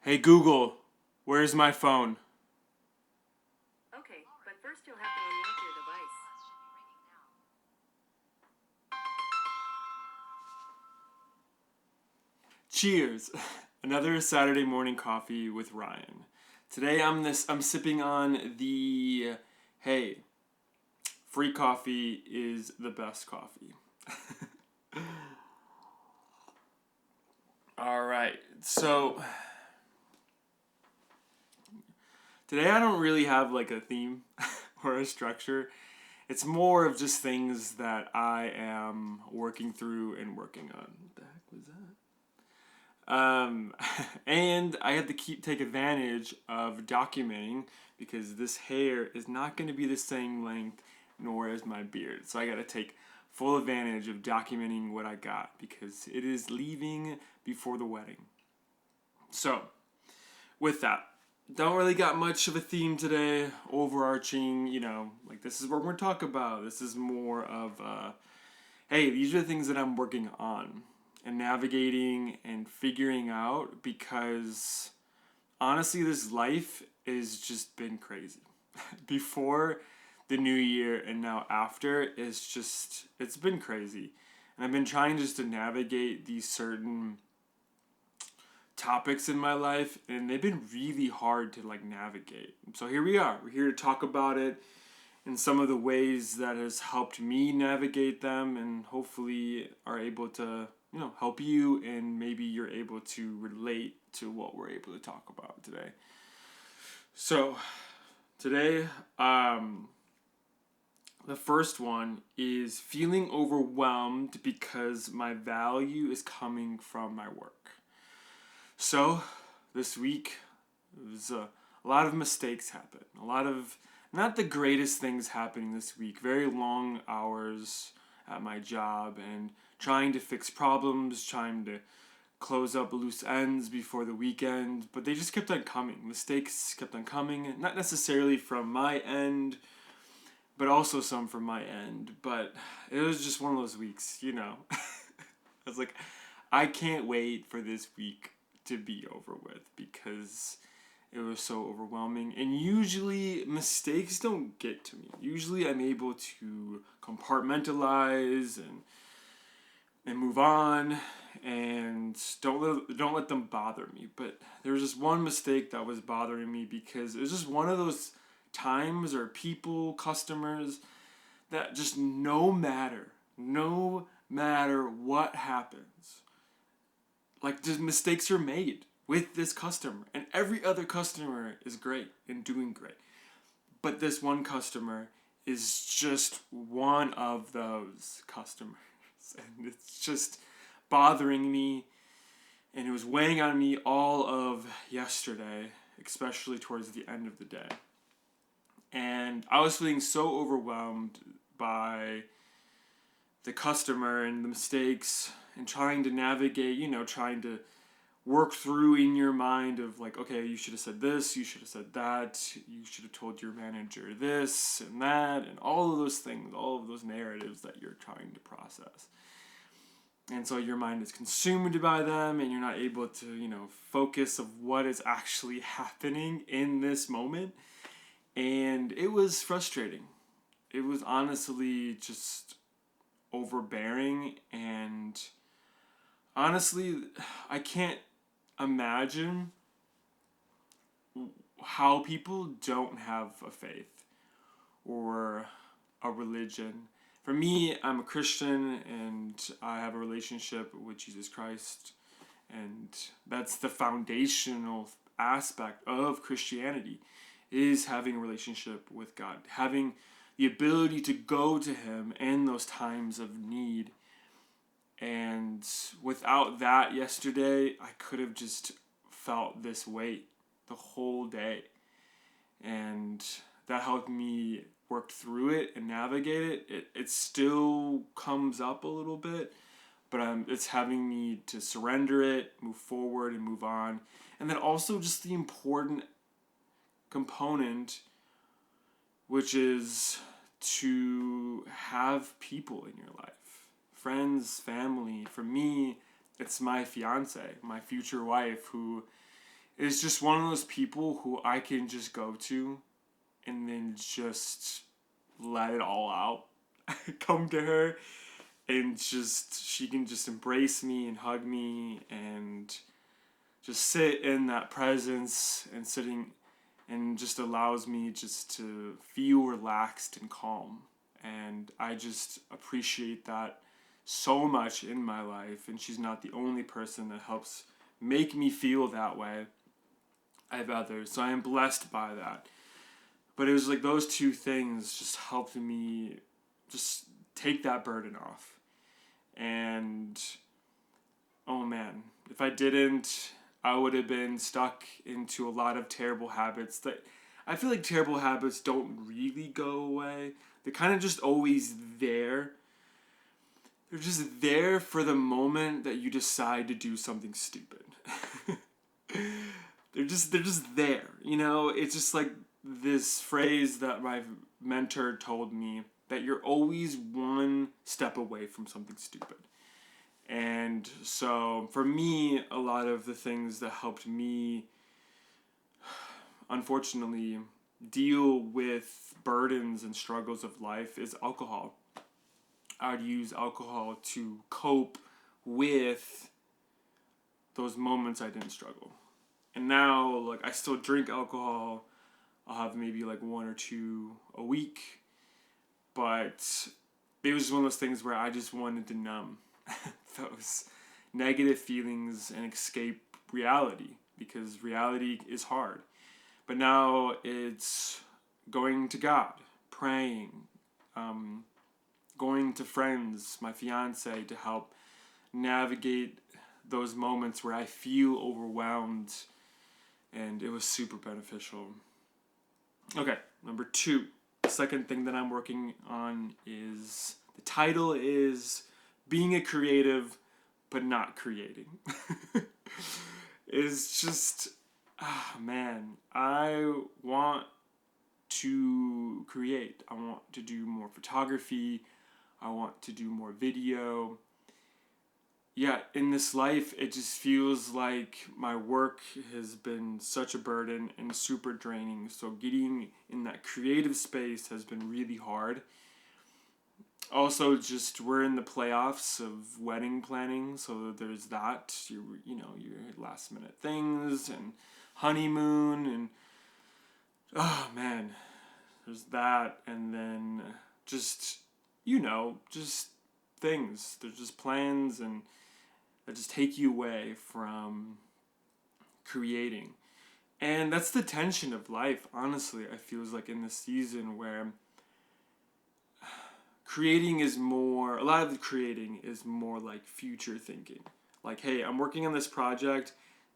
Hey Google, where's my phone? Okay, but first you'll have to unlock your device. Cheers! Another Saturday morning coffee with Ryan. Today I'm sipping on the hey, free coffee is the best coffee. All right. So today I don't really have like a theme or a structure. It's more of just things that I am working through and working on. What the heck was that? And I had to take advantage of documenting because this hair is not going to be the same length nor is my beard. So I got to take full advantage of documenting what I got because it is leaving before the wedding. So, with that, don't really got much of a theme today, overarching, like this is what we're going to talk about. This is more of hey, these are the things that I'm working on and navigating and figuring out because honestly, this life has just been crazy. Before the new year and now after, it's been crazy. And I've been trying just to navigate these certain topics in my life and they've been really hard to like navigate. So here we are. We're here to talk about it and some of the ways that has helped me navigate them and hopefully are able to help you and maybe you're able to relate to what we're able to talk about today. So today the first one is feeling overwhelmed because my value is coming from my work. So this week it was a lot of mistakes happen, a lot of not the greatest things happening this week. Very long hours at my job and trying to fix problems, trying to close up loose ends before the weekend, but they just kept on coming. Mistakes kept on coming, not necessarily from my end, but also some from my end. But it was just one of those weeks. I was like, I can't wait for this week to be over with because it was so overwhelming. And usually mistakes don't get to me. Usually I'm able to compartmentalize and move on and don't let them bother me. But there was just one mistake that was bothering me because it was just one of those times or people, customers that just no matter what happens, like just mistakes are made with this customer and every other customer is great and doing great, but this one customer is just one of those customers and it's just bothering me and it was weighing on me all of yesterday, especially towards the end of the day. And I was feeling so overwhelmed by the customer and the mistakes and trying to navigate, trying to work through in your mind of like, okay, you should have said this, you should have said that, you should have told your manager this and that, and all of those things, all of those narratives that you're trying to process. And so your mind is consumed by them and you're not able to, focus of what is actually happening in this moment. And it was frustrating. It was honestly just overbearing and honestly, I can't imagine how people don't have a faith or a religion. For me, I'm a Christian and I have a relationship with Jesus Christ, and that's the foundational aspect of Christianity is having a relationship with God, having the ability to go to Him in those times of need. And without that yesterday, I could have just felt this weight the whole day. And that helped me work through it and navigate it. It still comes up a little bit, but it's having me to surrender it, move forward, and move on. And then also just the important component, which is to have people in your life. Friends, family. For me, it's my fiance, my future wife, who is just one of those people who I can just go to and then just let it all out. Come to her and just, she can just embrace me and hug me and just sit in that presence and sitting, and just allows me just to feel relaxed and calm. And I just appreciate that so much in my life, and she's not the only person that helps make me feel that way. I have others, so I am blessed by that. But it was like those two things just helped me just take that burden off. And oh man, if I didn't, I would have been stuck into a lot of terrible habits that I feel like terrible habits don't really go away. They're kind of just always there. They're just there for the moment that you decide to do something stupid. they're just there. You know, it's just like this phrase that my mentor told me, that you're always one step away from something stupid. And so for me, a lot of the things that helped me, unfortunately, deal with burdens and struggles of life is alcohol. I'd use alcohol to cope with those moments I didn't struggle. And now, like, I still drink alcohol. I'll have maybe like one or two a week. But it was one of those things where I just wanted to numb those negative feelings and escape reality, because reality is hard. But now it's going to God, praying, going to friends, my fiance, to help navigate those moments where I feel overwhelmed, and it was super beneficial. Okay, number 2. The second thing that I'm working on is, the title is Being a Creative but Not Creating. It's just, man, I want to create. I want to do more photography. I want to do more video. Yeah, in this life, it just feels like my work has been such a burden and super draining. So getting in that creative space has been really hard. Also, just we're in the playoffs of wedding planning, so there's that. Your last minute things and honeymoon, and oh man, there's that. And then just just things. There's just plans and that just take you away from creating. And that's the tension of life, honestly. I feel like in this season where a lot of the creating is more like future thinking. Like, hey, I'm working on this project.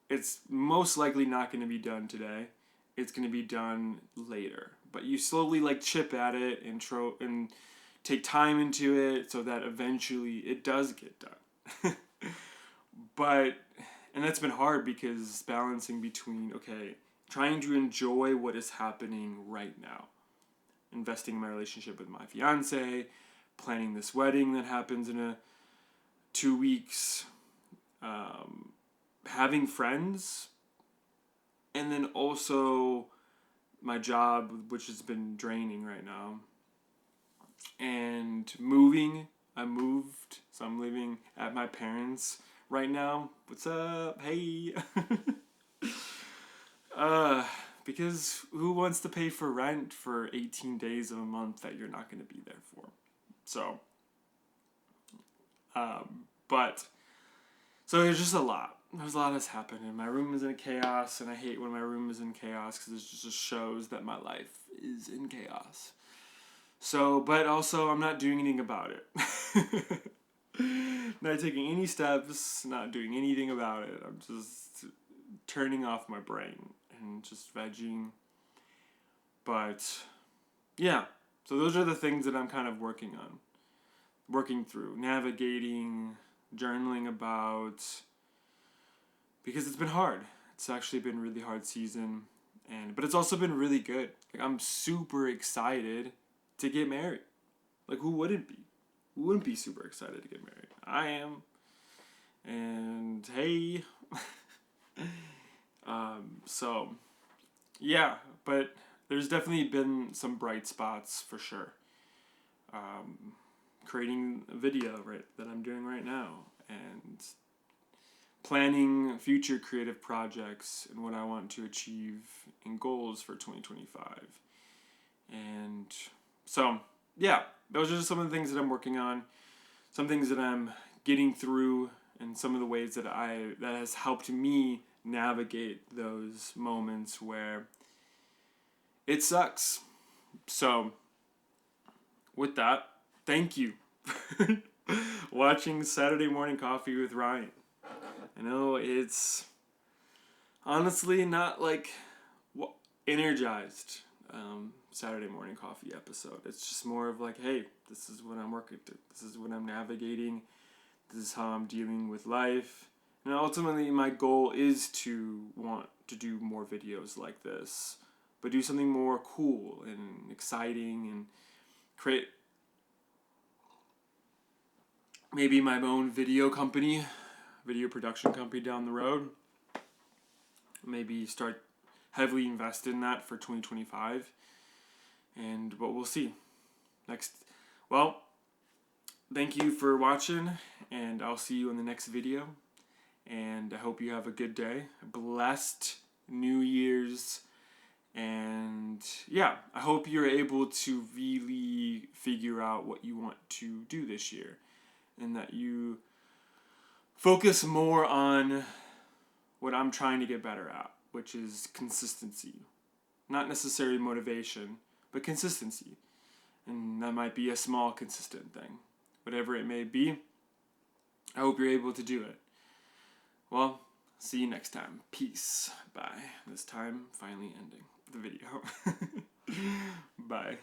It's most likely not going to be done today. It's going to be done later. But you slowly like chip at it and take time into it so that eventually it does get done. And that's been hard, because balancing between, okay, trying to enjoy what is happening right now, investing in my relationship with my fiance, planning this wedding that happens in 2 weeks, having friends, and then also my job, which has been draining right now, and moving. I moved, so I'm living at my parents' right now. What's up? Hey. Because who wants to pay for rent for 18 days of a month that you're not going to be there for? So, so there's just a lot. There's a lot that's happened, and my room is in chaos, and I hate when my room is in chaos, because it just shows that my life is in chaos. So, but also I'm not doing anything about it. Not taking any steps, not doing anything about it. I'm just turning off my brain and just vegging. But yeah, so those are the things that I'm kind of working through, navigating, journaling about, because it's been hard. It's actually been a really hard season, but it's also been really good. Like, I'm super excited to get married. Like, who wouldn't be? Who wouldn't be super excited to get married? I am. And hey, So, yeah, but there's definitely been some bright spots for sure. Creating a video that I'm doing right now, and planning future creative projects and what I want to achieve in goals for 2025. And so, yeah, those are just some of the things that I'm working on, some things that I'm getting through, and some of the ways that has helped me navigate those moments where it sucks. So, with that, thank you for watching Saturday Morning Coffee with Ryan. I know it's honestly not like energized Saturday Morning Coffee episode. It's just more of like, hey, this is what I'm working through. This is what I'm navigating. This is how I'm dealing with life. And ultimately, my goal is to want to do more videos like this, but do something more cool and exciting and create maybe my own video production company down the road. Maybe start heavily invest in that for 2025. And what we'll see next. Well, thank you for watching, and I'll see you in the next video. And I hope you have a good day, a blessed New Year's. And yeah, I hope you're able to really figure out what you want to do this year, and that you focus more on what I'm trying to get better at, which is consistency. Not necessarily motivation, but consistency. And that might be a small, consistent thing. Whatever it may be, I hope you're able to do it. Well, see you next time. Peace. Bye. This time, finally ending the video. Bye.